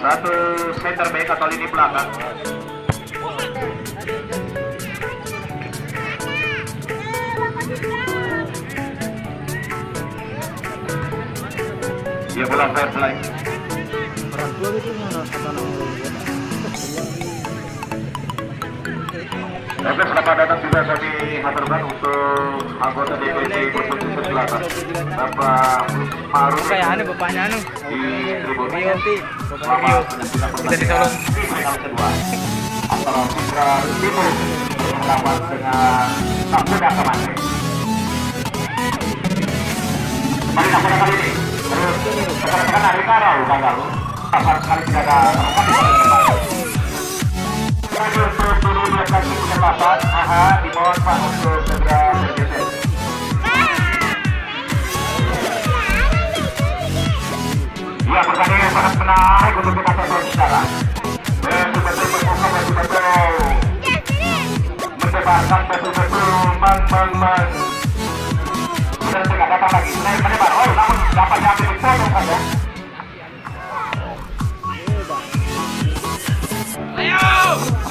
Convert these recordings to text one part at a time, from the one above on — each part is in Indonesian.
satu center back atau lini belakang. Dia bola fair play. Oke, selamat datang juga kami haturkan untuk anggota DPD Provinsi Selatan, Bapak Maruf. Kayak anu bapaknya anu. Di Tribun Rionti, Bapak Rio. Bisa dicolong. Antara Putra Timur berhadapan dengan Nakuda Kemantri. Kembali Nakuda kali ini. Terus rekan-rekan dari Karau gagal. Sama sekali tidak ada rekan di depan. Terakhir turun di atas kesempatan. Dimohon Pak untuk segera bergeser. Ya, pertandingan sangat menarik untuk kita tonton sekarang. Betul-betul membuka, betul-betul mendebarkan, betul-betul man. Sudah tidak datang lagi, naik mendebar. Oh, namun dapat diambil dipotong saja.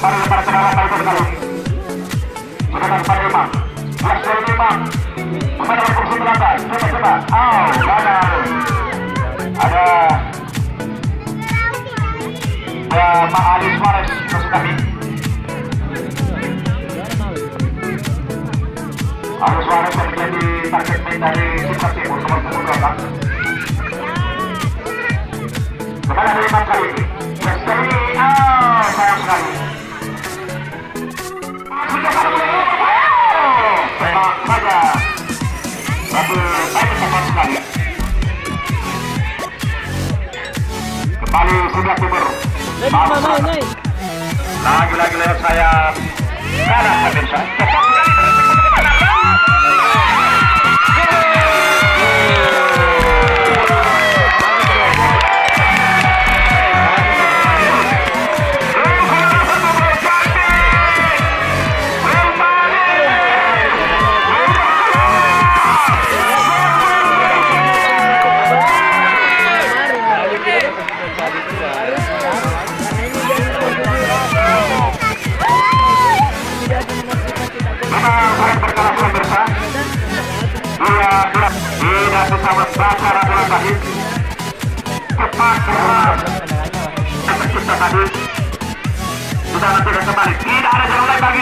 Mari para saudara tahu sekali. Sudah pada Imam. Belas dari Imam. Kepada kursi belakang. Coba. Ada Pak Ali Suarez maksud kami. Ali Suarez yang menjadi target main dari Super Timur nomor 28. Kepada Imam kali ini. Sayang sekali. Memang saja. Tapi saya cepat sekali. Kembali sudah Timur. Lagi-lagi lewat saya kanan pemirsa. Tidak bisa membaca ratusan tadi. Cepat keras tercipta tadi. Sudah nanti kembali. Tidak ada jalan lain bagi